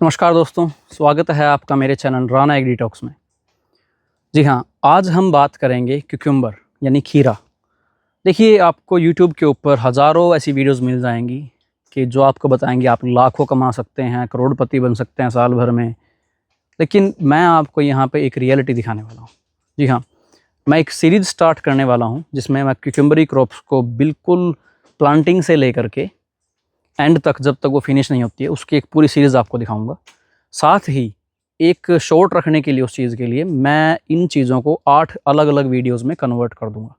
नमस्कार दोस्तों, स्वागत है आपका मेरे चैनल राना एग्री टॉक्स में। जी हाँ, आज हम बात करेंगे क्यूकम्बर यानी खीरा। देखिए, आपको यूट्यूब के ऊपर हज़ारों ऐसी वीडियोस मिल जाएंगी कि जो आपको बताएंगे आप लाखों कमा सकते हैं, करोड़पति बन सकते हैं साल भर में। लेकिन मैं आपको यहाँ पे एक रियलिटी दिखाने वाला हूँ। जी हाँ, मैं एक सीरीज़ स्टार्ट करने वाला हूँ जिसमें मैं क्यूकम्बरी क्रॉप्स को बिल्कुल प्लांटिंग से लेकर के एंड तक, जब तक वो फिनिश नहीं होती है, उसकी एक पूरी सीरीज़ आपको दिखाऊंगा। साथ ही एक शॉर्ट रखने के लिए, उस चीज़ के लिए मैं इन चीज़ों को 8 अलग अलग वीडियोस में कन्वर्ट कर दूंगा,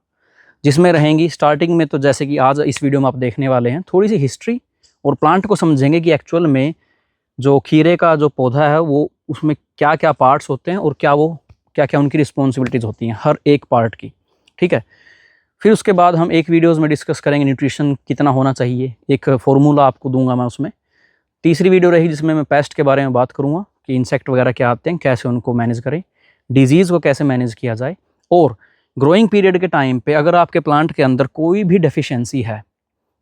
जिसमें रहेंगी स्टार्टिंग में, तो जैसे कि आज इस वीडियो में आप देखने वाले हैं, थोड़ी सी हिस्ट्री और प्लांट को समझेंगे कि एक्चुअल में जो खीरे का जो पौधा है वो उसमें क्या क्या पार्ट्स होते हैं और क्या क्या उनकी रिस्पॉन्सिबिलिटीज़ होती हैं हर एक पार्ट की। ठीक है। फिर उसके बाद हम एक वीडियोस में डिस्कस करेंगे न्यूट्रिशन कितना होना चाहिए, एक फार्मूला आपको दूंगा मैं उसमें। तीसरी वीडियो रही जिसमें मैं पेस्ट के बारे में बात करूंगा कि इंसेक्ट वगैरह क्या आते हैं, कैसे उनको मैनेज करें, डिजीज़ को कैसे मैनेज किया जाए, और ग्रोइंग पीरियड के टाइम पे अगर आपके प्लांट के अंदर कोई भी डेफिशिएंसी है,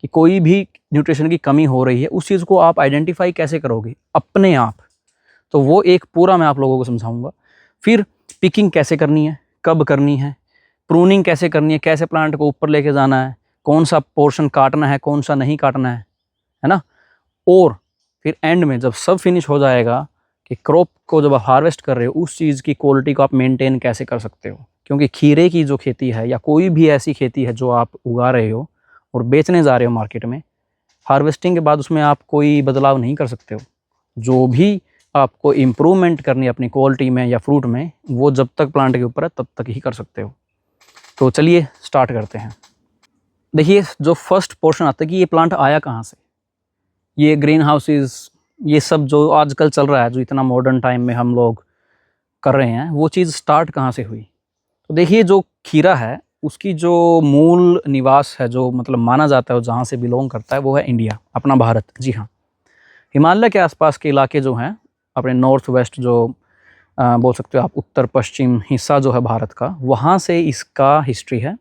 कि कोई भी न्यूट्रिशन की कमी हो रही है, उस चीज़ को आप आइडेंटिफाई कैसे करोगे अपने आप, तो वो एक पूरा मैं आप लोगों को समझाऊंगा। फिर पिकिंग कैसे करनी है, कब करनी है, प्रूनिंग कैसे करनी है, कैसे प्लांट को ऊपर लेके जाना है, कौन सा पोर्शन काटना है, कौन सा नहीं काटना है ना। और फिर एंड में जब सब फिनिश हो जाएगा कि क्रॉप को जब आप हार्वेस्ट कर रहे हो, उस चीज़ की क्वालिटी को आप मेंटेन कैसे कर सकते हो। क्योंकि खीरे की जो खेती है या कोई भी ऐसी खेती है जो आप उगा रहे हो और बेचने जा रहे हो मार्केट में, हार्वेस्टिंग के बाद उसमें आप कोई बदलाव नहीं कर सकते हो। जो भी आपको इम्प्रूवमेंट करनी है अपनी क्वालिटी में या फ्रूट में, वो जब तक प्लांट के ऊपर है तब तक ही कर सकते हो। तो चलिए स्टार्ट करते हैं। देखिए, जो फर्स्ट पोर्शन आता है कि ये प्लांट आया कहाँ से, ये ग्रीन हाउसेज, ये सब जो आजकल चल रहा है, जो इतना मॉडर्न टाइम में हम लोग कर रहे हैं, वो चीज़ स्टार्ट कहाँ से हुई। तो देखिए, जो खीरा है उसकी जो मूल निवास है, जो मतलब माना जाता है, जहाँ से बिलोंग करता है, वो है इंडिया, अपना भारत। जी हाँ, हिमालय के आसपास के इलाके जो हैं, अपने नॉर्थ वेस्ट जो बोल सकते हो आप, उत्तर पश्चिम हिस्सा जो है भारत का, वहाँ से इसका हिस्ट्री है।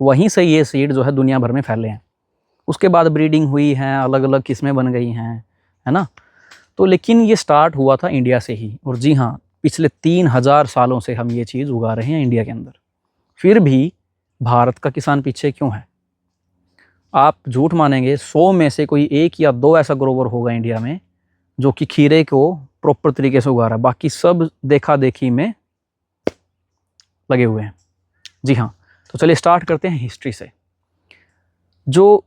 वहीं से ये सीड जो है दुनिया भर में फैले हैं। उसके बाद ब्रीडिंग हुई है, अलग अलग किस्में बन गई हैं, है ना। तो लेकिन ये स्टार्ट हुआ था इंडिया से ही। और जी हाँ, पिछले 3000 सालों से हम ये चीज़ उगा रहे हैं इंडिया के अंदर। फिर भी भारत का किसान पीछे क्यों है? आप झूठ मानेंगे, 100 में से कोई 1 या 2 ऐसा ग्रोवर होगा इंडिया में जो कि खीरे को प्रॉपर तरीके से उगा रहा है। बाकी सब देखा देखी में लगे हुए हैं। जी हाँ, तो चलिए स्टार्ट करते हैं हिस्ट्री से। जो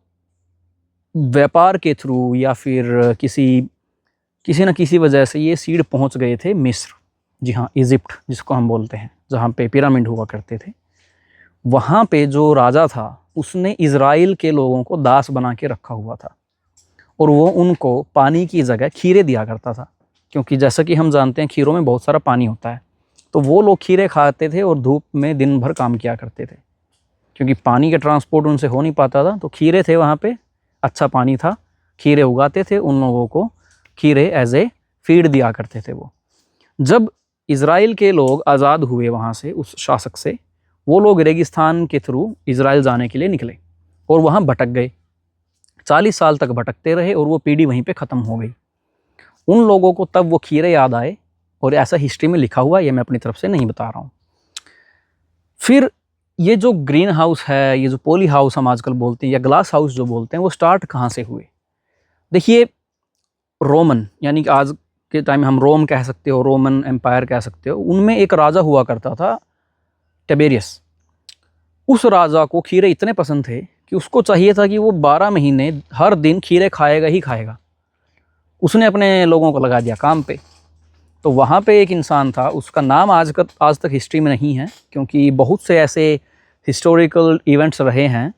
व्यापार के थ्रू या फिर किसी न किसी वजह से ये सीड पहुंच गए थे मिस्र। जी हाँ, इजिप्ट जिसको हम बोलते हैं, जहाँ पे पिरामिड हुआ करते थे। वहाँ पे जो राजा था उसने इज़राइल के लोगों को दास बना के रखा हुआ था, और वो उनको पानी की जगह खीरे दिया करता था। क्योंकि जैसा कि हम जानते हैं, खीरों में बहुत सारा पानी होता है, तो वो लोग खीरे खाते थे और धूप में दिन भर काम किया करते थे। क्योंकि पानी का ट्रांसपोर्ट उनसे हो नहीं पाता था, तो खीरे थे वहाँ पे, अच्छा पानी था, खीरे उगाते थे, उन लोगों को खीरे एज ए फीड दिया करते थे वो। जब इज़राइल के लोग आज़ाद हुए वहाँ से, उस शासक से, वो लोग रेगिस्तान के थ्रू इज़राइल जाने के लिए निकले और वहाँ भटक गए। 40 साल तक भटकते रहे और वो पीढ़ी वहीं पे ख़त्म हो गई। उन लोगों को तब वो खीरे याद आए, और ऐसा हिस्ट्री में लिखा हुआ है, ये मैं अपनी तरफ से नहीं बता रहा हूँ। फिर ये जो ग्रीन हाउस है, ये जो पॉली हाउस हम आजकल बोलते हैं या ग्लास हाउस जो बोलते हैं, वो स्टार्ट कहाँ से हुए? देखिए, रोमन, यानी कि आज के टाइम में हम रोम कह सकते हो, रोमन एम्पायर कह सकते हो, उनमें एक राजा हुआ करता था, टिबेरियस। उस राजा को खीरे इतने पसंद थे कि उसको चाहिए था कि वो 12 महीने हर दिन खीरे खाएगा ही खाएगा। उसने अपने लोगों को लगा दिया काम पे। तो वहाँ पे एक इंसान था, उसका नाम आज तक हिस्ट्री में नहीं है, क्योंकि बहुत से ऐसे हिस्टोरिकल इवेंट्स रहे हैं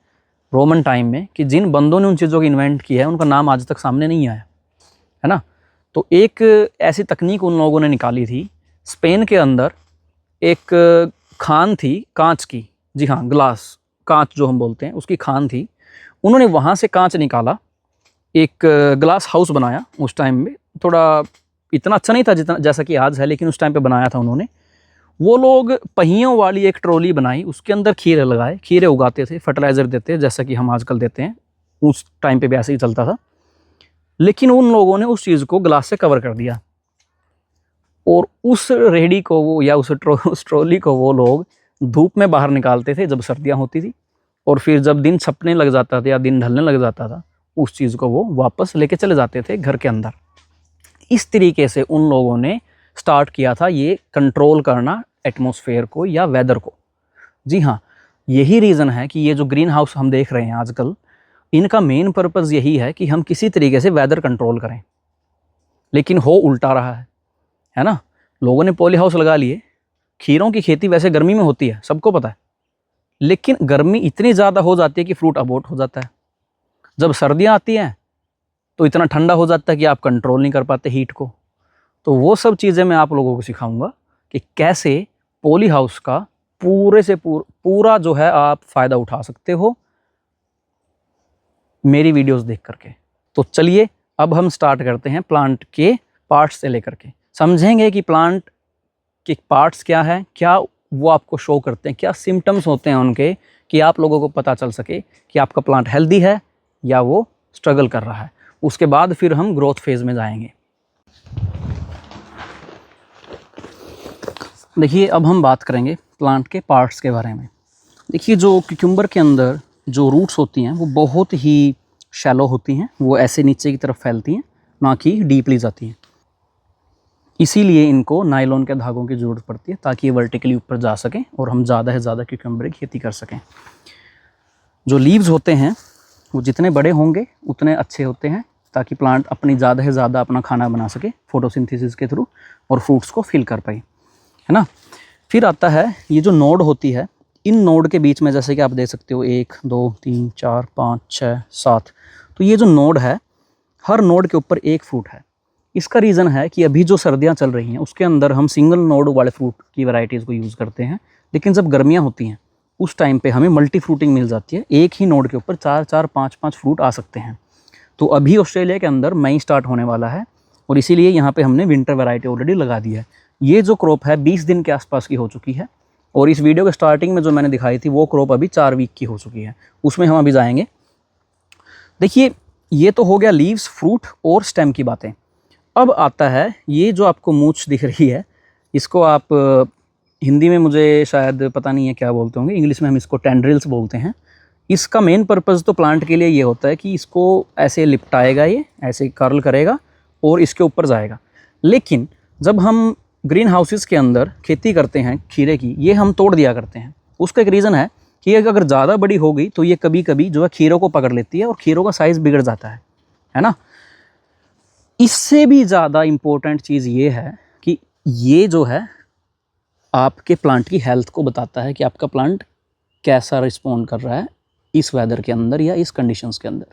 रोमन टाइम में कि जिन बंदों ने उन चीज़ों को इन्वेंट किया है, उनका नाम आज तक सामने नहीं आया, है ना। तो एक ऐसी तकनीक उन लोगों ने निकाली थी। स्पेन के अंदर एक खान थी कांच की, जी हाँ, ग्लास, कांच जो हम बोलते हैं, उसकी खान थी। उन्होंने वहाँ से कांच निकाला, एक ग्लास हाउस बनाया। उस टाइम में थोड़ा इतना अच्छा नहीं था जितना जैसा कि आज है, लेकिन उस टाइम पे बनाया था उन्होंने। वो लोग पहियों वाली एक ट्रॉली बनाई, उसके अंदर खीरे लगाए, खीरे उगाते थे, फर्टिलाइज़र देते जैसा कि हम आजकल देते हैं, उस टाइम पे भी ऐसे ही चलता था। लेकिन उन लोगों ने उस चीज़ को ग्लास से कवर कर दिया। और उस रेहड़ी को वो या उस ट्रॉली को वो लोग धूप में बाहर निकालते थे जब सर्दियाँ होती थी, और फिर जब दिन छपने लग जाता था या दिन ढलने लग जाता था, उस चीज़ को वो वापस लेके चले जाते थे घर के अंदर। इस तरीके से उन लोगों ने स्टार्ट किया था ये कंट्रोल करना एटमॉस्फेयर को या वेदर को। जी हाँ, यही रीज़न है कि ये जो ग्रीन हाउस हम देख रहे हैं आजकल, इनका मेन पर्पज़ यही है कि हम किसी तरीके से वेदर कंट्रोल करें, लेकिन हो उल्टा रहा है ना। लोगों ने पॉली हाउस लगा लिए। खीरों की खेती वैसे गर्मी में होती है, सबको पता है, लेकिन गर्मी इतनी ज़्यादा हो जाती है कि फ्रूट अबॉर्ट हो जाता है। जब सर्दियाँ आती हैं तो इतना ठंडा हो जाता है कि आप कंट्रोल नहीं कर पाते हीट को। तो वो सब चीज़ें मैं आप लोगों को सिखाऊंगा कि कैसे पॉली हाउस का पूरे से पूरा जो है आप फ़ायदा उठा सकते हो मेरी वीडियोस देख करके। तो चलिए अब हम स्टार्ट करते हैं प्लांट के पार्ट्स से लेकर के। समझेंगे कि प्लांट के पार्ट्स क्या है, क्या वो आपको शो करते हैं, क्या सिम्टम्स होते हैं उनके, कि आप लोगों को पता चल सके कि आपका प्लांट हेल्दी है या वो स्ट्रगल कर रहा है। उसके बाद फिर हम ग्रोथ फेज़ में जाएंगे। देखिए अब हम बात करेंगे प्लांट के पार्ट्स के बारे में। देखिए जो क्यूकम्बर के अंदर जो रूट्स होती हैं वो बहुत ही शैलो होती हैं, वो ऐसे नीचे की तरफ फैलती हैं, ना कि डीपली जाती हैं। इसीलिए इनको नायलॉन के धागों की ज़रूरत पड़ती है ताकि ये वर्टिकली ऊपर जा सकें और हम ज़्यादा से ज़्यादा क्यूकम्बर की खेती कर सकें। जो लीव्स होते हैं वो जितने बड़े होंगे उतने अच्छे होते हैं, ताकि प्लांट अपनी ज़्यादा से ज़्यादा अपना खाना बना सके फोटोसिंथेसिस के थ्रू और फ्रूट्स को फिल कर पाए, है ना। फिर आता है ये जो नोड होती है, इन नोड के बीच में जैसे कि आप देख सकते हो 1 2 3 4 5 6 7, तो ये जो नोड है, हर नोड के ऊपर एक फ्रूट है। इसका रीज़न है कि अभी जो सर्दियाँ चल रही हैं उसके अंदर हम सिंगल नोड वाले फ्रूट की वैरायटीज़ को यूज़ करते हैं, लेकिन जब गर्मियाँ होती हैं उस टाइम पे हमें मल्टी फ्रूटिंग मिल जाती है। एक ही नोड के ऊपर 4 5 फ्रूट आ सकते हैं। तो अभी ऑस्ट्रेलिया के अंदर मई स्टार्ट होने वाला है और इसीलिए यहाँ पे हमने विंटर वैरायटी ऑलरेडी लगा दी है। ये जो क्रॉप है 20 दिन के आसपास की हो चुकी है, और इस वीडियो के स्टार्टिंग में जो मैंने दिखाई थी वो क्रॉप अभी 4 वीक की हो चुकी है, उसमें हम अभी जाएंगे। देखिए ये तो हो गया लीव्स, फ्रूट और स्टेम की बातें। अब आता है ये जो आपको मूंछ दिख रही है, इसको आप हिंदी में मुझे शायद पता नहीं है क्या बोलते होंगे, इंग्लिश में हम इसको टेंड्रिल्स बोलते हैं। इसका मेन पर्पज़ तो प्लांट के लिए ये होता है कि इसको ऐसे लिपटाएगा, ये ऐसे कर्ल करेगा और इसके ऊपर जाएगा। लेकिन जब हम ग्रीन हाउसेस के अंदर खेती करते हैं खीरे की, ये हम तोड़ दिया करते हैं। उसका एक रीज़न है कि अगर ज़्यादा बड़ी हो गई तो ये कभी कभी जो है खीरों को पकड़ लेती है और खीरों का साइज़ बिगड़ जाता है ना। इससे भी ज़्यादा इम्पोर्टेंट चीज़ ये है कि ये जो है आपके प्लांट की हेल्थ को बताता है कि आपका प्लांट कैसा रिस्पॉन्ड कर रहा है इस वेदर के अंदर या इस कंडीशंस के अंदर।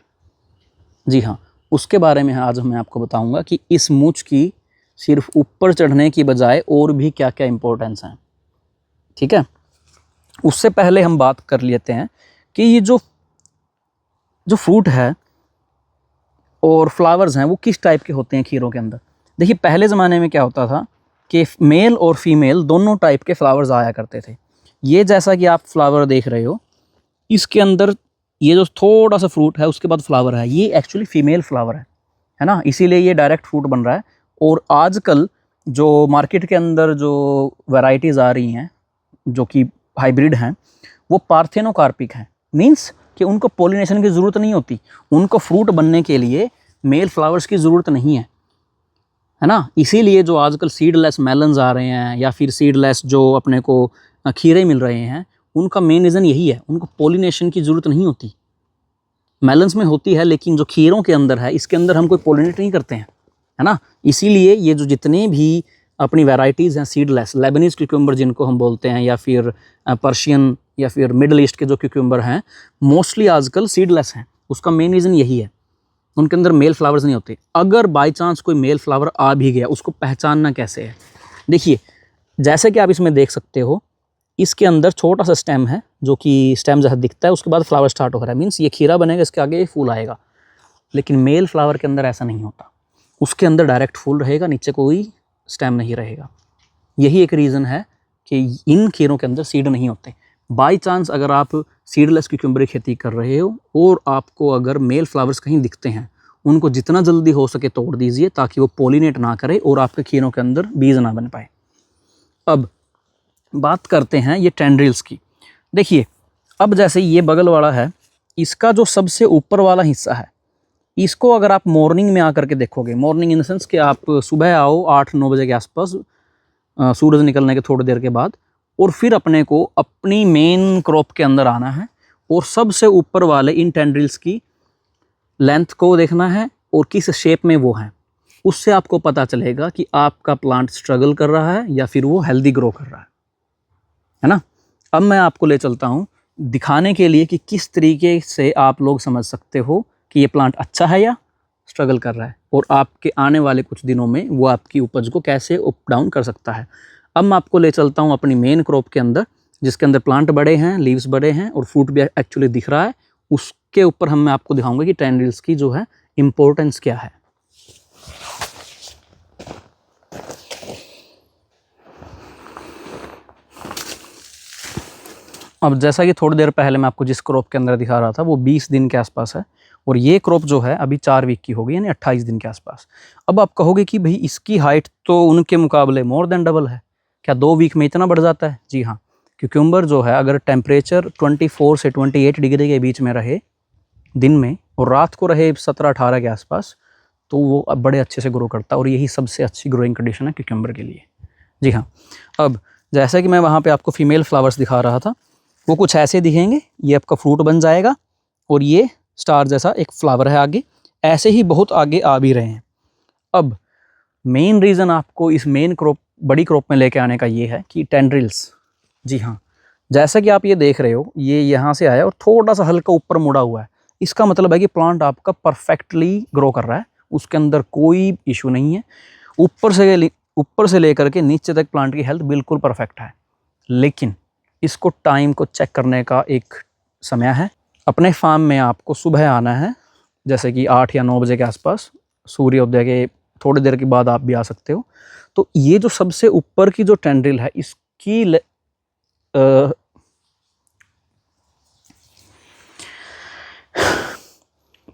जी हाँ, उसके बारे में आज मैं आपको बताऊंगा कि इस मूंछ की सिर्फ ऊपर चढ़ने की बजाय और भी क्या क्या इम्पोर्टेंस हैं, ठीक है। उससे पहले हम बात कर लेते हैं कि ये जो फ्रूट है और फ्लावर्स हैं वो किस टाइप के होते हैं खीरों के अंदर। देखिए पहले ज़माने में क्या होता था कि मेल और फीमेल दोनों टाइप के फ्लावर्स आया करते थे। ये जैसा कि आप फ्लावर देख रहे हो, इसके अंदर ये जो थोड़ा सा फ्रूट है उसके बाद फ्लावर है, ये एक्चुअली फीमेल फ्लावर है ना, इसीलिए ये डायरेक्ट फ्रूट बन रहा है। और आजकल जो मार्केट के अंदर जो वैरायटीज़ आ रही हैं जो कि हाइब्रिड हैं, वो पार्थेनोकार्पिक हैं। मीन्स कि उनको पॉलिनेशन की ज़रूरत नहीं होती, उनको फ्रूट बनने के लिए मेल फ्लावर्स की ज़रूरत नहीं है ना। इसीलिए जो आजकल सीडलेस मेलन्स आ रहे हैं या फिर सीडलेस जो अपने को खीरे मिल रहे हैं, उनका मेन रीज़न यही है, उनको पॉलिनेशन की ज़रूरत नहीं होती। मेलन्स में होती है लेकिन जो खीरों के अंदर है इसके अंदर हम कोई पॉलिनेट नहीं करते हैं, है ना। इसीलिए ये जो जितने भी अपनी वैरायटीज़ हैं सीडलेस, लेबनीज़ क्यूकम्बर जिनको हम बोलते हैं, या फिर पर्शियन या फिर मिडल ईस्ट के जो क्यूकम्बर हैं, मोस्टली आजकल सीडलेस हैं। उसका मेन रीज़न यही है, उनके अंदर मेल फ्लावर्स नहीं होते। अगर बाय चांस कोई मेल फ्लावर आ भी गया, उसको पहचानना कैसे है। देखिए जैसे कि आप इसमें देख सकते हो, इसके अंदर छोटा सा स्टेम है जो कि स्टेम जैसा दिखता है, उसके बाद फ्लावर स्टार्ट हो रहा है, मीन्स ये खीरा बनेगा, इसके आगे ये फूल आएगा। लेकिन मेल फ्लावर के अंदर ऐसा नहीं होता, उसके अंदर डायरेक्ट फूल रहेगा, नीचे कोई स्टेम नहीं रहेगा। यही एक रीज़न है कि इन खीरों के अंदर सीड नहीं होते। बाई चांस अगर आप सीडलेस क्यूकम्बर की खेती कर रहे हो और आपको अगर मेल फ्लावर्स कहीं दिखते हैं उनको जितना जल्दी हो सके तोड़ दीजिए ताकि वो पोलिनेट ना करे और आपके खीरों के अंदर बीज ना बन पाए। अब बात करते हैं ये टेंड्रिल्स की। देखिए, अब जैसे ये बगल वाला है, इसका जो सबसे ऊपर वाला हिस्सा है, इसको अगर आप मॉर्निंग में आकर के देखोगे, मॉर्निंग इन द सेंस कि आप सुबह आओ 8-9 बजे के आसपास, सूरज निकलने के थोड़ी देर के बाद, और फिर अपने को अपनी मेन क्रॉप के अंदर आना है और सबसे ऊपर वाले इन टेंड्रिल्स की लेंथ को देखना है और किस शेप में वो है। उससे आपको पता चलेगा कि आपका प्लांट स्ट्रगल कर रहा है या फिर वो हेल्दी ग्रो कर रहा है ना। अब मैं आपको ले चलता हूँ दिखाने के लिए कि किस तरीके से आप लोग समझ सकते हो कि ये प्लांट अच्छा है या स्ट्रगल कर रहा है, और आपके आने वाले कुछ दिनों में वो आपकी उपज को कैसे अप डाउन कर सकता है। अब मैं आपको ले चलता हूँ अपनी मेन क्रॉप के अंदर, जिसके अंदर प्लांट बड़े हैं, लीव्स बड़े हैं और फ्रूट भी एक्चुअली दिख रहा है। उसके ऊपर मैं आपको दिखाऊंगा कि टेंड्रिल्स की जो है इम्पोर्टेंस क्या है। अब जैसा कि थोड़ी देर पहले मैं आपको जिस क्रॉप के अंदर दिखा रहा था वो 20 दिन के आसपास है, और ये क्रॉप जो है अभी 4 वीक की होगी, यानी 28 दिन के आसपास। अब आप कहोगे कि भाई इसकी हाइट तो उनके मुकाबले मोर देन डबल है, क्या 2 वीक में इतना बढ़ जाता है? जी हाँ, क्यूकम्बर जो है अगर टेम्परेचर 24 से 28 डिग्री के बीच में रहे दिन में और रात को रहे 17-18 के आसपास, तो वो अब बड़े अच्छे से ग्रो करता है, और यही सबसे अच्छी ग्रोइंग कंडीशन है क्यूकम्बर के लिए। जी हाँ, अब जैसा कि मैं वहाँ पे आपको फीमेल फ्लावर्स दिखा रहा था, वो कुछ ऐसे दिखेंगे। ये आपका फ्रूट बन जाएगा और ये स्टार जैसा एक फ्लावर है आगे, ऐसे ही बहुत आगे आ भी रहे हैं। अब मेन रीज़न आपको इस मेन क्रॉप, बड़ी क्रॉप में लेके आने का ये है कि टेंड्रिल्स, जी हाँ, जैसा कि आप ये देख रहे हो, ये यहाँ से आया और थोड़ा सा हल्का ऊपर मुड़ा हुआ है। इसका मतलब है कि प्लांट आपका परफेक्टली ग्रो कर रहा है, उसके अंदर कोई इशू नहीं है। ऊपर से लेकर के नीचे तक प्लांट की हेल्थ बिल्कुल परफेक्ट है। लेकिन इसको टाइम को चेक करने का एक समय है। अपने फार्म में आपको सुबह आना है, जैसे कि 8 या 9 बजे के आसपास, सूर्योदय के थोड़ी देर के बाद आप भी आ सकते हो। तो ये जो सबसे ऊपर की जो टेंड्रिल है, इसकी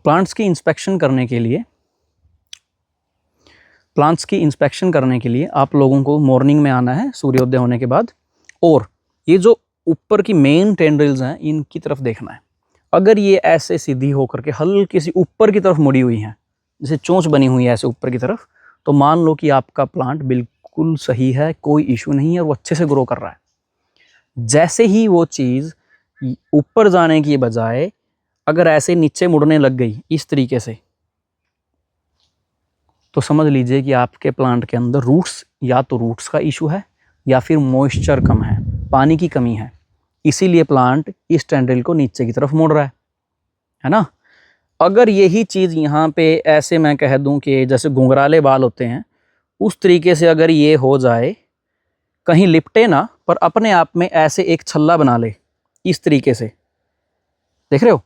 प्लांट्स की इंस्पेक्शन करने के लिए आप लोगों को मॉर्निंग में आना है सूर्योदय होने के बाद, और ये जो ऊपर की मेन टेंड्रिल्स हैं इनकी तरफ देखना है। अगर ये ऐसे सीधी होकर के हल्की सी ऊपर की तरफ मुड़ी हुई हैं, जैसे चोंच बनी हुई है ऐसे ऊपर की तरफ, तो मान लो कि आपका प्लांट बिल्कुल सही है, कोई इशू नहीं है, वो अच्छे से ग्रो कर रहा है। जैसे ही वो चीज़ ऊपर जाने की बजाय अगर ऐसे नीचे मुड़ने लग गई इस तरीके से, तो समझ लीजिए कि आपके प्लांट के अंदर या तो रूट्स का इशू है या फिर मॉइस्चर कम है, पानी की कमी है। इसीलिए प्लांट इस टेंड्रिल को नीचे की तरफ मोड़ रहा है ना। अगर यही चीज़ यहाँ पे ऐसे मैं कह दूँ कि जैसे घुंघराले बाल होते हैं, उस तरीके से अगर ये हो जाए, कहीं लिपटे ना पर अपने आप में ऐसे एक छल्ला बना ले इस तरीके से, देख रहे हो,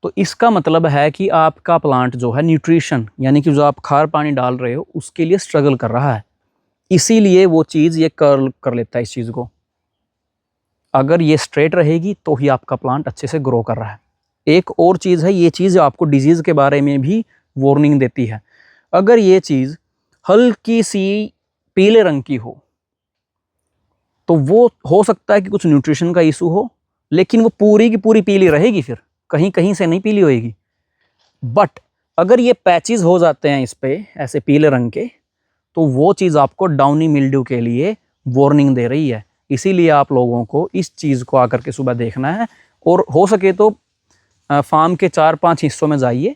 तो इसका मतलब है कि आपका प्लांट जो है न्यूट्रिशन, यानी कि जो आप खार पानी डाल रहे हो उसके लिए स्ट्रगल कर रहा है। इसीलिए वो चीज़ ये कर्ल कर लेता है इस चीज़ को। अगर ये स्ट्रेट रहेगी तो ही आपका प्लांट अच्छे से ग्रो कर रहा है। एक और चीज़ है, ये चीज़ आपको डिजीज़ के बारे में भी वार्निंग देती है। अगर ये चीज़ हल्की सी पीले रंग की हो तो वो हो सकता है कि कुछ न्यूट्रिशन का इशू हो, लेकिन वो पूरी की पूरी पीली रहेगी, फिर कहीं कहीं से नहीं पीली होएगी। बट अगर ये पैचेस हो जाते हैं इस पे ऐसे पीले रंग के, तो वो चीज़ आपको डाउनी मिल्ड्यू के लिए वार्निंग दे रही है। इसीलिए आप लोगों को इस चीज़ को आकर के सुबह देखना है, और हो सके तो फार्म के 4-5 हिस्सों में जाइए।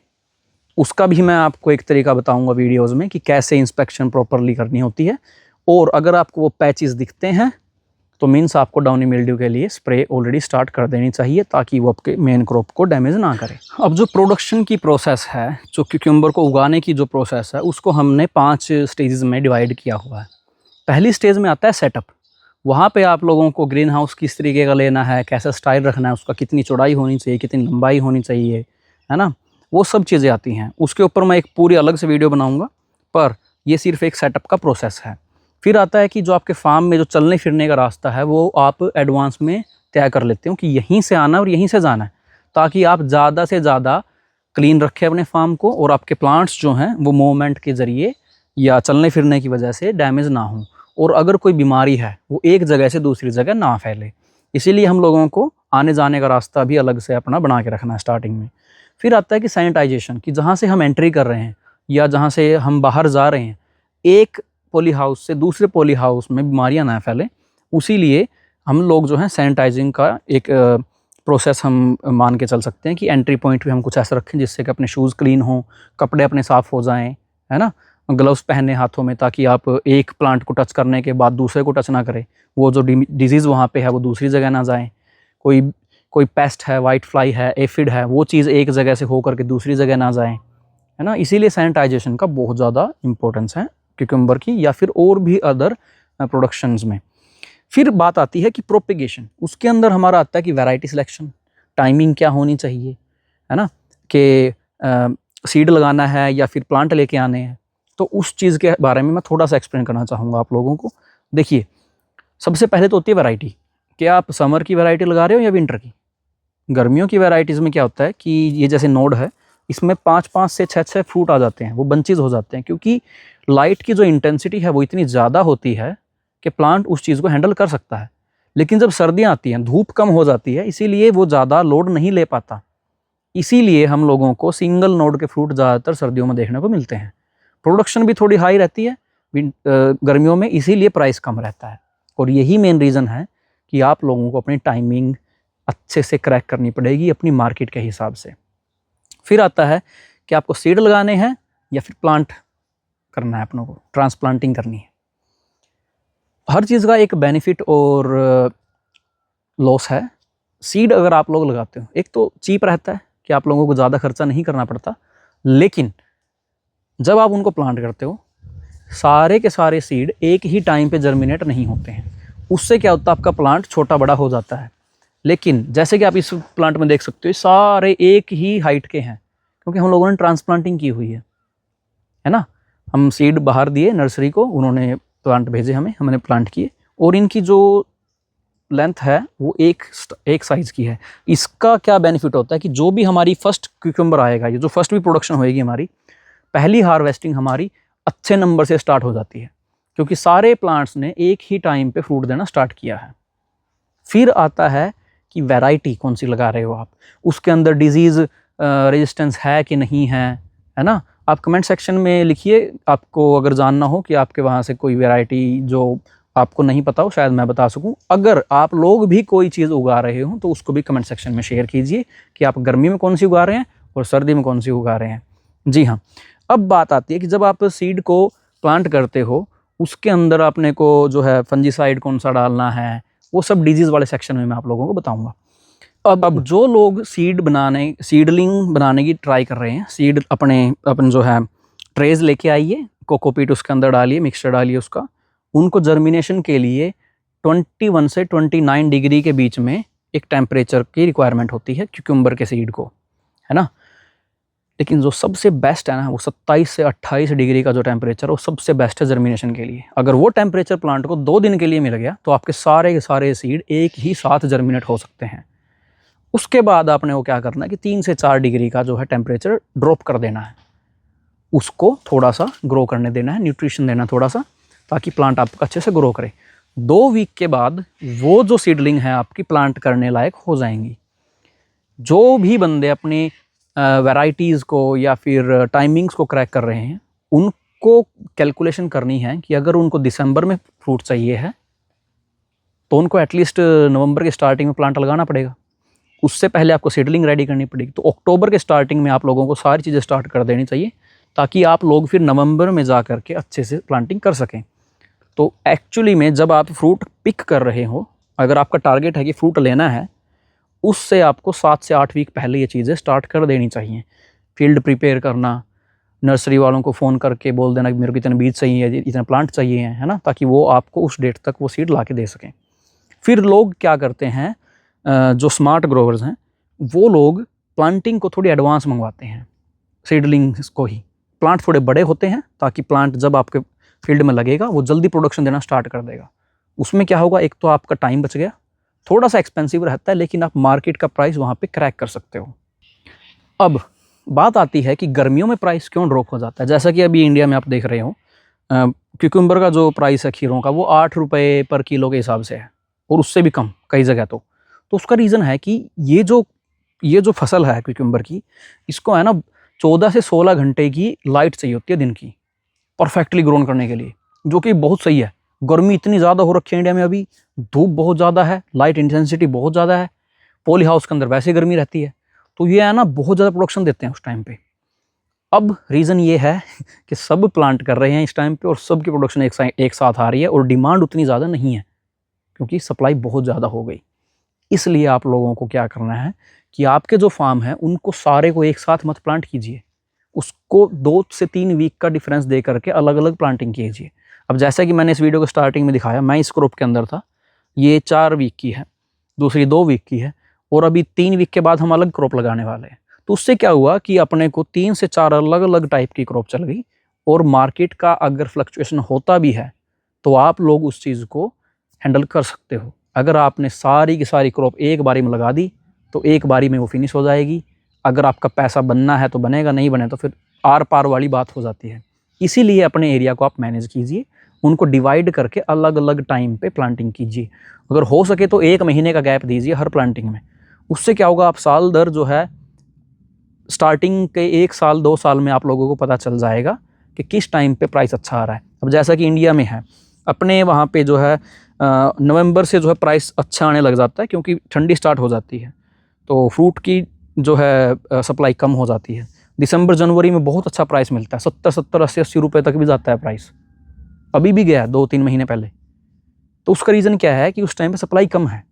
उसका भी मैं आपको एक तरीका बताऊंगा वीडियोज़ में कि कैसे इंस्पेक्शन प्रॉपरली करनी होती है। और अगर आपको वो पैचेस दिखते हैं तो मीन्स आपको डाउनी मिल्ड्यू के लिए स्प्रे ऑलरेडी स्टार्ट कर देनी चाहिए, ताकि वो आपके मेन क्रॉप को डैमेज ना करे। अब जो प्रोडक्शन की प्रोसेस है, जो क्यूकम्बर को उगाने की जो प्रोसेस है, उसको हमने 5 स्टेजेस में डिवाइड किया हुआ है। पहली स्टेज में आता है सेटअप। वहाँ पे आप लोगों को ग्रीन हाउस किस तरीके का लेना है, कैसा स्टाइल रखना है, उसका कितनी चौड़ाई होनी चाहिए, कितनी लंबाई होनी चाहिए, है ना, वो सब चीज़ें आती हैं। उसके ऊपर मैं एक पूरी अलग से वीडियो बनाऊँगा, पर ये सिर्फ एक सेटअप का प्रोसेस है। फिर आता है कि जो आपके फार्म में जो चलने फिरने का रास्ता है वो आप एडवांस में तय कर लेते हो कि यहीं से आना और यहीं से जाना है, ताकि आप ज़्यादा से ज़्यादा क्लीन रखें अपने फार्म को, और आपके प्लांट्स जो हैं वो मूवमेंट के ज़रिए या चलने फिरने की वजह से डैमेज ना हो, और अगर कोई बीमारी है वो एक जगह से दूसरी जगह ना फैले। इसीलिए हम लोगों को आने जाने का रास्ता भी अलग से अपना बना के रखना है स्टार्टिंग में। फिर आता है कि सैनिटाइजेशन, कि जहाँ से हम एंट्री कर रहे हैं या जहाँ से हम बाहर जा रहे हैं, एक पॉली हाउस से दूसरे पॉली हाउस में बीमारियाँ ना फैलें, उसी लिए हम लोग जो है सैनिटाइजिंग का एक प्रोसेस हम मान के चल सकते हैं कि एंट्री पॉइंट पे हम कुछ ऐसा रखें जिससे कि अपने शूज़ क्लीन हों, कपड़े अपने साफ़ हो जाएं, है ना, ग्लव्स पहने हाथों में, ताकि आप एक प्लांट को टच करने के बाद दूसरे को टच ना करें, वो जो डिजीज़ वहाँ पे है वो दूसरी जगह ना जाए। कोई कोई पेस्ट है, वाइट फ्लाई है, एफिड है, वो चीज़ एक जगह से हो करके दूसरी जगह ना जाए, है ना। इसीलिए सैनिटाइजेशन का बहुत ज़्यादा इंपॉर्टेंस है क्यूकम्बर की या फिर और भी अदर प्रोडक्शंस में। फिर बात आती है कि प्रोपेगेशन, उसके अंदर हमारा आता है कि वैरायटी सिलेक्शन, टाइमिंग क्या होनी चाहिए, है ना, कि सीड लगाना है या फिर प्लांट लेके आने हैं। तो उस चीज़ के बारे में मैं थोड़ा सा एक्सप्लेन करना चाहूँगा आप लोगों को। देखिए, सबसे पहले तो होती है वैरायटी, कि आप समर की वैरायटी लगा रहे हो या विंटर की। गर्मियों की वैराइटीज़ में क्या होता है कि ये जैसे नोड है, इसमें 5-5 से 6-6 फ्रूट आ जाते हैं, वो बंचेज हो जाते हैं, क्योंकि लाइट की जो इंटेंसिटी है वो इतनी ज़्यादा होती है कि प्लांट उस चीज़ को हैंडल कर सकता है। लेकिन जब सर्दियाँ आती हैं, धूप कम हो जाती है, इसीलिए वो ज़्यादा लोड नहीं ले पाता। इसीलिए हम लोगों को सिंगल नोड के फ्रूट ज़्यादातर सर्दियों में देखने को मिलते हैं। प्रोडक्शन भी थोड़ी हाई रहती है गर्मियों में, इसीलिए प्राइस कम रहता है। और यही मेन रीज़न है कि आप लोगों को अपनी टाइमिंग अच्छे से क्रैक करनी पड़ेगी अपनी मार्केट के हिसाब से। फिर आता है कि आपको सीड लगाने हैं या फिर प्लांट करना है, अपनों को ट्रांसप्लांटिंग करनी है। हर चीज़ का एक बेनिफिट और लॉस है। सीड अगर आप लोग लगाते हो, एक तो चीप रहता है कि आप लोगों को ज़्यादा खर्चा नहीं करना पड़ता, लेकिन जब आप उनको प्लांट करते हो, सारे के सारे सीड एक ही टाइम पे जर्मिनेट नहीं होते हैं। उससे क्या होता है, आपका प्लांट छोटा बड़ा हो जाता है। लेकिन जैसे कि आप इस प्लांट में देख सकते हो, सारे एक ही हाइट के हैं, क्योंकि हम लोगों ने ट्रांसप्लांटिंग की हुई है ना। हम सीड बाहर दिए नर्सरी को, उन्होंने प्लांट भेजे हमें, हमने प्लांट किए, और इनकी जो लेंथ है वो एक साइज़ की है। इसका क्या बेनिफिट होता है कि जो भी हमारी फर्स्ट क्यूकम्बर आएगा, ये जो फर्स्ट भी प्रोडक्शन होएगी हमारी, पहली हार्वेस्टिंग हमारी अच्छे नंबर से स्टार्ट हो जाती है, क्योंकि सारे प्लांट्स ने एक ही टाइम पे फ्रूट देना स्टार्ट किया है। फिर आता है कि वैरायटी कौन सी लगा रहे हो आप, उसके अंदर डिजीज़ रेजिस्टेंस है कि नहीं है ना। आप कमेंट सेक्शन में लिखिए, आपको अगर जानना हो कि आपके वहाँ से कोई वैरायटी जो आपको नहीं पता हो, शायद मैं बता सकूं। अगर आप लोग भी कोई चीज़ उगा रहे हो तो उसको भी कमेंट सेक्शन में शेयर कीजिए कि आप गर्मी में कौन सी उगा रहे हैं और सर्दी में कौन सी उगा रहे हैं। जी हाँ, अब बात आती है कि जब आप सीड को प्लांट करते हो, उसके अंदर आपने को जो है फंजीसाइड कौन सा डालना है, वो सब डिजीज़ वाले सेक्शन में मैं आप लोगों को बताऊंगा। अब जो लोग सीडलिंग बनाने की ट्राई कर रहे हैं, सीड अपन जो है ट्रेज लेके आइए, कोकोपीट उसके अंदर डालिए, मिक्सचर डालिए उसका, उनको जर्मिनेशन के लिए 21 से 29 डिग्री के बीच में एक टेम्परेचर की रिक्वायरमेंट होती है क्यूकम्बर के सीड को, है ना। लेकिन जो सबसे बेस्ट है ना, वो 27 से 28 डिग्री का जो टेम्परेचर है वो सबसे बेस्ट है जर्मिनेशन के लिए। अगर वो टेम्परेचर प्लांट को 2 दिन के लिए मिल गया तो आपके सारे के सारे सीड एक ही साथ जर्मिनेट हो सकते हैं। उसके बाद आपने वो क्या करना है कि 3 से 4 डिग्री का जो है टेम्परेचर ड्रॉप कर देना है, उसको थोड़ा सा ग्रो करने देना है, न्यूट्रिशन देना थोड़ा सा, ताकि प्लांट आपका अच्छे से ग्रो करे। 2 वीक के बाद वो जो सीडलिंग है आपकी प्लांट करने लायक हो जाएंगी। जो भी बंदे अपनी वैराइटीज़ को या फिर टाइमिंग्स को क्रैक कर रहे हैं, उनको कैलकुलेशन करनी है कि अगर उनको दिसंबर में फ्रूट चाहिए है तो उनको एटलीस्ट नवंबर के स्टार्टिंग में प्लांट लगाना पड़ेगा। उससे पहले आपको सीडलिंग रेडी करनी पड़ेगी। तो अक्टूबर के स्टार्टिंग में आप लोगों को सारी चीज़ें स्टार्ट कर देनी चाहिए, ताकि आप लोग फिर नवंबर में जा कर के अच्छे से प्लांटिंग कर सकें। तो एक्चुअली में जब आप फ्रूट पिक कर रहे हो, अगर आपका टारगेट है कि फ्रूट लेना है, उससे आपको 7 से 8 वीक पहले ये चीज़ें स्टार्ट कर देनी चाहिए। फील्ड प्रिपेयर करना, नर्सरी वालों को फ़ोन करके बोल देना कि मेरे को इतने बीज चाहिए, इतने प्लांट चाहिए हैं, है ना, ताकि वो आपको उस डेट तक वो सीड ला के दे सकें। फिर लोग क्या करते हैं, जो स्मार्ट ग्रोवर्स हैं वो लोग प्लांटिंग को थोड़ी एडवांस मंगवाते हैं, सीडलिंग्स को ही। प्लांट थोड़े बड़े होते हैं ताकि प्लांट जब आपके फील्ड में लगेगा वो जल्दी प्रोडक्शन देना स्टार्ट कर देगा। उसमें क्या होगा, एक तो आपका टाइम बच गया, थोड़ा सा एक्सपेंसिव रहता है, लेकिन आप मार्केट का प्राइस वहाँ पे क्रैक कर सकते हो। अब बात आती है कि गर्मियों में प्राइस क्यों ड्रॉप हो जाता है। जैसा कि अभी इंडिया में आप देख रहे हो, क्यूकम्बर का जो प्राइस है खीरों का, वो 8 रुपये पर किलो के हिसाब से है, और उससे भी कम कई जगह। तो उसका रीज़न है कि ये जो फसल है क्यूकम्बर की, इसको है ना 14 से 16 घंटे की लाइट चाहिए होती है दिन की, परफेक्टली ग्रोन करने के लिए, जो कि बहुत सही है। गर्मी इतनी ज़्यादा हो रखी है इंडिया में, अभी धूप बहुत ज़्यादा है, लाइट इंटेंसिटी बहुत ज़्यादा है, पॉली हाउस के अंदर वैसे गर्मी रहती है, तो ये है ना बहुत ज़्यादा प्रोडक्शन देते हैं उस टाइम पे। अब रीज़न ये है कि सब प्लांट कर रहे हैं इस टाइम पे, और सब की प्रोडक्शन एक साथ आ रही है, और डिमांड उतनी ज़्यादा नहीं है क्योंकि सप्लाई बहुत ज़्यादा हो गई। इसलिए आप लोगों को क्या करना है कि आपके जो फार्म है उनको सारे को एक साथ मत प्लांट कीजिए, उसको 2 से 3 वीक का डिफरेंस दे करके अलग अलग प्लांटिंग कीजिए। अब जैसा कि मैंने इस वीडियो को स्टार्टिंग में दिखाया, मैं इस क्रॉप के अंदर था, ये 4 वीक की है, दूसरी 2 वीक की है, और अभी 3 वीक के बाद हम अलग क्रॉप लगाने वाले हैं। तो उससे क्या हुआ कि अपने को 3 से 4 अलग अलग टाइप की क्रॉप चल गई, और मार्केट का अगर फ्लक्चुएशन होता भी है तो आप लोग उस चीज़ को हैंडल कर सकते हो। अगर आपने सारी की सारी क्रॉप एक बारी में लगा दी तो एक बारी में वो फिनिश हो जाएगी। अगर आपका पैसा बनना है तो बनेगा, नहीं बने तो फिर आर पार वाली बात हो जाती है। इसीलिए अपने एरिया को आप मैनेज कीजिए, उनको डिवाइड करके अलग अलग टाइम पे प्लांटिंग कीजिए। अगर हो सके तो 1 महीने का गैप दीजिए हर प्लांटिंग में। उससे क्या होगा, आप साल दर जो है स्टार्टिंग के 1 साल 2 साल में आप लोगों को पता चल जाएगा कि किस टाइम पे प्राइस अच्छा आ रहा है। अब जैसा कि इंडिया में है, अपने वहाँ पे जो है नवंबर से जो है प्राइस अच्छा आने लग जाता है, क्योंकि ठंडी स्टार्ट हो जाती है, तो फ्रूट की जो है सप्लाई कम हो जाती है। दिसंबर जनवरी में बहुत अच्छा प्राइस मिलता है, 70 80 रुपये तक भी जाता है प्राइस, अभी भी गया 2-3 महीने पहले। तो उसका रीज़न क्या है कि उस टाइम पे सप्लाई कम है,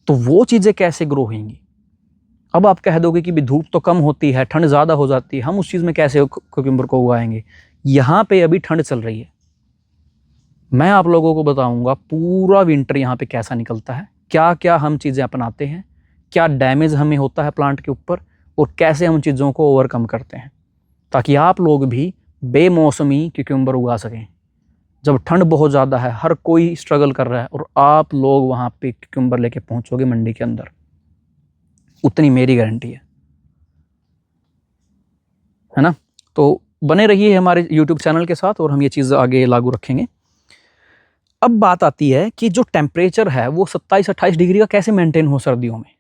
तो वो चीज़ें कैसे ग्रो होंगी। अब आप कह दोगे कि भी धूप तो कम होती है, ठंड ज़्यादा हो जाती है, हम उस चीज़ में कैसे क्यूकम्बर को उगाएंगे। यहाँ पे अभी ठंड चल रही है, मैं आप लोगों को बताऊंगा पूरा विंटर यहाँ पे कैसा निकलता है, क्या क्या हम चीज़ें अपनाते हैं, क्या डैमेज हमें होता है प्लांट के ऊपर, और कैसे हम चीज़ों को ओवरकम करते हैं, ताकि आप लोग भी बेमौसमी क्यूकम्बर उगा सकें। जब ठंड बहुत ज़्यादा है, हर कोई स्ट्रगल कर रहा है, और आप लोग वहाँ पे क्यूकम्बर लेके पहुँचोगे मंडी के अंदर, उतनी मेरी गारंटी है ना। तो बने रहिए हमारे YouTube चैनल के साथ, और हम ये चीज़ आगे लागू रखेंगे। अब बात आती है कि जो टेम्परेचर है वो 27-28 डिग्री का कैसे मेंटेन हो सर्दियों में।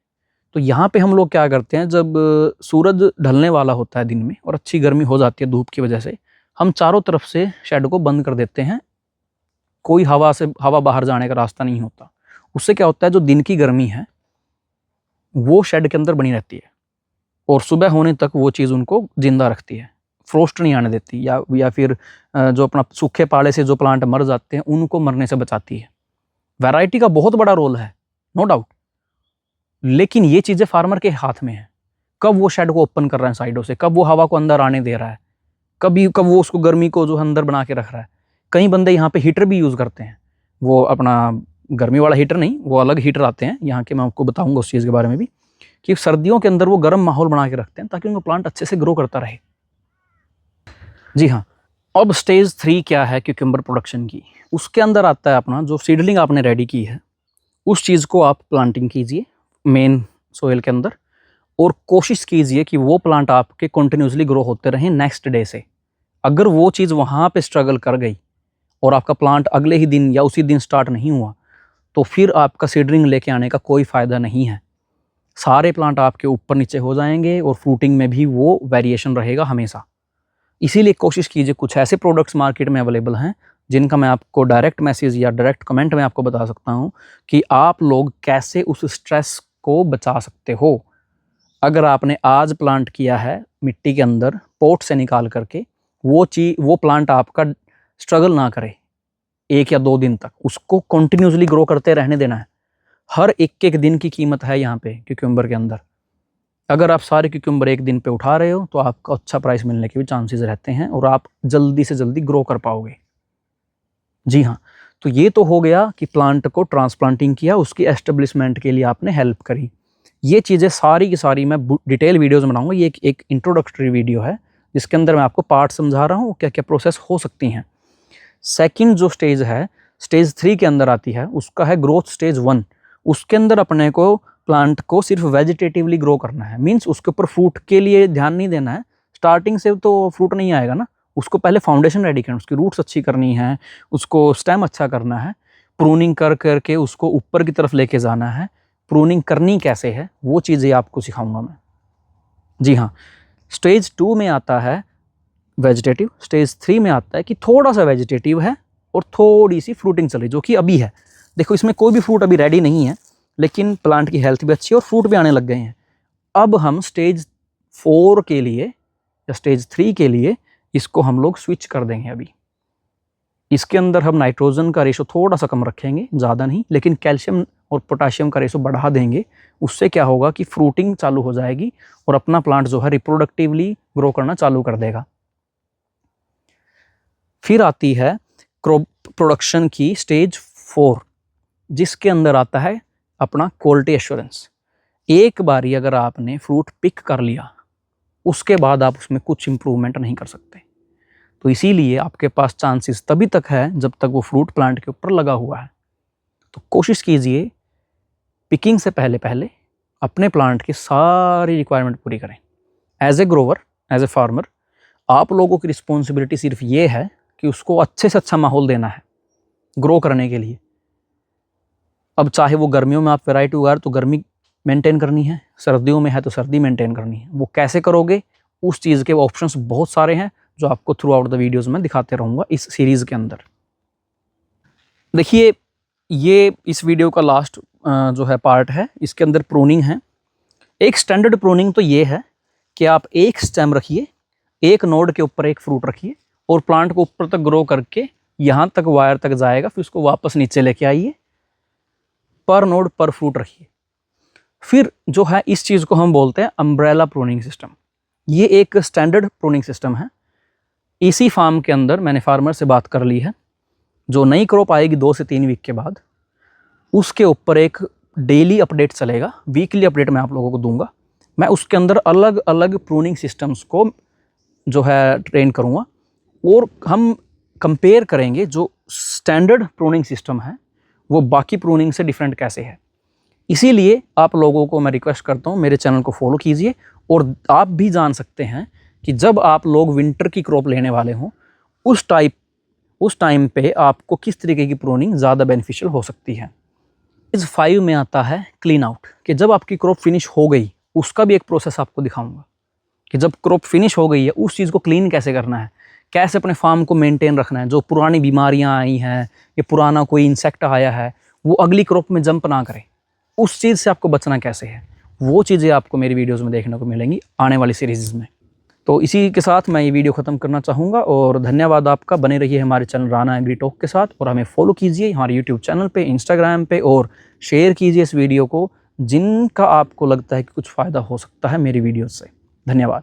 तो यहाँ पे हम लोग क्या करते हैं, जब सूरज ढलने वाला होता है दिन में और अच्छी गर्मी हो जाती है धूप की वजह से, हम चारों तरफ से शेड को बंद कर देते हैं, कोई हवा बाहर जाने का रास्ता नहीं होता। उससे क्या होता है, जो दिन की गर्मी है वो शेड के अंदर बनी रहती है, और सुबह होने तक वो चीज़ उनको जिंदा रखती है, फ्रोस्ट नहीं आने देती, या फिर जो अपना सूखे पाले से जो प्लांट मर जाते हैं उनको मरने से बचाती है। वैरायटी का बहुत बड़ा रोल है, नो डाउट, लेकिन ये चीज़ें फार्मर के हाथ में है। कब वो शेड को ओपन कर रहा है साइडों से, कब वो हवा को अंदर आने दे रहा है, कब वो उसको गर्मी को जो अंदर बना के रख रहा है। कई बंदे यहाँ पे हीटर भी यूज़ करते हैं, वो अपना गर्मी वाला हीटर नहीं, वो अलग हीटर आते हैं यहाँ के, मैं आपको बताऊँगा उस चीज़ के बारे में भी, कि सर्दियों के अंदर वो गर्म माहौल बना के रखते हैं ताकि उनका प्लांट अच्छे से ग्रो करता रहे। जी हाँ, अब स्टेज 3 क्या है क्यूकम्बर प्रोडक्शन की, उसके अंदर आता है अपना जो सीडलिंग आपने रेडी की है, उस चीज़ को आप प्लांटिंग कीजिए मेन सोइल के अंदर, और कोशिश कीजिए कि वो प्लांट आपके कंटिन्यूसली ग्रो होते रहें नेक्स्ट डे से। अगर वो चीज़ वहाँ पे स्ट्रगल कर गई और आपका प्लांट अगले ही दिन या उसी दिन स्टार्ट नहीं हुआ, तो फिर आपका सीडलिंग लेके आने का कोई फ़ायदा नहीं है। सारे प्लांट आपके ऊपर नीचे हो जाएंगे, और फ्रूटिंग में भी वो वेरिएशन रहेगा हमेशा। इसीलिए कोशिश कीजिए, कुछ ऐसे प्रोडक्ट्स मार्केट में अवेलेबल हैं जिनका मैं आपको डायरेक्ट मैसेज या डायरेक्ट कमेंट में आपको बता सकता हूं कि आप लोग कैसे उस स्ट्रेस को बचा सकते हो। अगर आपने आज प्लांट किया है मिट्टी के अंदर पोट से निकाल करके, वो प्लांट आपका स्ट्रगल ना करे 1 या 2 दिन तक, उसको कंटिन्यूसली ग्रो करते रहने देना है। हर एक दिन की कीमत है यहाँ पे क्यूकम्बर के अंदर। अगर आप सारे क्यूकम्बर एक दिन पे उठा रहे हो तो आपको अच्छा प्राइस मिलने के भी चांसेस रहते हैं, और आप जल्दी से जल्दी ग्रो कर पाओगे। जी हाँ, तो ये तो हो गया कि प्लांट को ट्रांसप्लांटिंग किया, उसकी एस्टेब्लिशमेंट के लिए आपने हेल्प करी। ये चीज़ें सारी की सारी मैं डिटेल वीडियोज़ बनाऊंगा। ये एक इंट्रोडक्टरी वीडियो है जिसके अंदर मैं आपको पार्ट समझा रहा हूँ क्या क्या प्रोसेस हो सकती हैं। सेकंड जो स्टेज है, स्टेज 3 के अंदर आती है, उसका है ग्रोथ स्टेज 1। उसके अंदर अपने को प्लांट को सिर्फ वेजिटेटिवली ग्रो करना है, मीन्स उसके ऊपर फ्रूट के लिए ध्यान नहीं देना है। स्टार्टिंग से तो फ्रूट नहीं आएगा ना, उसको पहले फाउंडेशन रेडी करना, उसकी रूट्स अच्छी करनी है, उसको स्टेम अच्छा करना है, प्रूनिंग कर करके उसको ऊपर की तरफ लेके जाना है। प्रूनिंग करनी कैसे है वो चीज़ें आपको सिखाऊंगा मैं। जी हाँ, स्टेज 2 में आता है वेजिटेटिव, स्टेज 3 में आता है कि थोड़ा सा वेजिटेटिव है और थोड़ी सी फ्रूटिंग चल रही, जो कि अभी है। देखो इसमें कोई भी फ्रूट अभी रेडी नहीं है, लेकिन प्लांट की हेल्थ भी अच्छी है और फ्रूट भी आने लग गए हैं। अब हम स्टेज 4 के लिए या स्टेज 3 के लिए इसको हम लोग स्विच कर देंगे। अभी इसके अंदर हम नाइट्रोजन का रेशो थोड़ा सा कम रखेंगे, ज़्यादा नहीं, लेकिन कैल्शियम और पोटाशियम का रेशो बढ़ा देंगे। उससे क्या होगा कि फ्रूटिंग चालू हो जाएगी और अपना प्लांट जो है रिप्रोडक्टिवली ग्रो करना चालू कर देगा। फिर आती है क्रॉप प्रोडक्शन की स्टेज 4, जिसके अंदर आता है अपना क्वालिटी एश्योरेंस। एक बारी अगर आपने फ्रूट पिक कर लिया, उसके बाद आप उसमें कुछ इम्प्रूवमेंट नहीं कर सकते। तो इसीलिए आपके पास चांसेस तभी तक है जब तक वो फ्रूट प्लांट के ऊपर लगा हुआ है। तो कोशिश कीजिए पिकिंग से पहले पहले अपने प्लांट की सारी रिक्वायरमेंट पूरी करें। As a grower, as a farmer, आप लोगों की रिस्पॉन्सिबिलिटी सिर्फ ये है कि उसको अच्छे से अच्छा माहौल देना है ग्रो करने के लिए। अब चाहे वो गर्मियों में आप वैरायटी उगा रहे तो गर्मी मेंटेन करनी है, सर्दियों में है तो सर्दी मेंटेन करनी है। वो कैसे करोगे, उस चीज़ के ऑप्शंस बहुत सारे हैं जो आपको थ्रू आउट द वीडियोज़ में दिखाते रहूँगा इस सीरीज़ के अंदर। देखिए ये इस वीडियो का लास्ट जो है पार्ट है, इसके अंदर प्रूनिंग है। एक स्टैंडर्ड प्रूनिंग तो ये है कि आप एक स्टेम रखिए, एक नोड के ऊपर एक फ्रूट रखिए और प्लांट को ऊपर तक ग्रो करके यहाँ तक वायर तक जाएगा, फिर उसको वापस नीचे लेके आइए, पर नोड पर फ्रूट रखिए। फिर जो है इस चीज़ को हम बोलते हैं अम्ब्रेला प्रूनिंग सिस्टम। ये एक स्टैंडर्ड प्रूनिंग सिस्टम है। इसी फार्म के अंदर मैंने फार्मर से बात कर ली है, जो नई क्रॉप आएगी 2 से 3 वीक के बाद, उसके ऊपर एक डेली अपडेट चलेगा, वीकली अपडेट मैं आप लोगों को दूंगा। मैं उसके अंदर अलग अलग प्रूनिंग सिस्टम्स को जो है ट्रेन करूँगा और हम कंपेयर करेंगे जो स्टैंडर्ड प्रूनिंग सिस्टम है वो बाकी प्रूनिंग से डिफरेंट कैसे है। इसीलिए आप लोगों को मैं रिक्वेस्ट करता हूँ मेरे चैनल को फॉलो कीजिए और आप भी जान सकते हैं कि जब आप लोग विंटर की क्रॉप लेने वाले हों उस टाइम पे आपको किस तरीके की प्रूनिंग ज़्यादा बेनिफिशियल हो सकती है। इस 5 में आता है क्लीन आउट, कि जब आपकी क्रॉप फिनिश हो गई उसका भी एक प्रोसेस आपको दिखाऊंगा कि जब क्रॉप फिनिश हो गई है उस चीज़ को क्लीन कैसे करना है, कैसे अपने फार्म को मेंटेन रखना है। जो पुरानी बीमारियां आई हैं या पुराना कोई इंसेक्ट आया है वो अगली क्रॉप में जंप ना करे, उस चीज़ से आपको बचना कैसे है, वो चीज़ें आपको मेरी वीडियोज़ में देखने को मिलेंगी आने वाली सीरीज़ में। तो इसी के साथ मैं ये वीडियो ख़त्म करना चाहूँगा और धन्यवाद आपका। बने रहिए हमारे चैनल राना एग्री टॉक के साथ और हमें फॉलो कीजिए हमारे यूट्यूब चैनल पे, इंस्टाग्राम पे, और शेयर कीजिए इस वीडियो को जिनका आपको लगता है कि कुछ फ़ायदा हो सकता है मेरी वीडियोज़ से। धन्यवाद।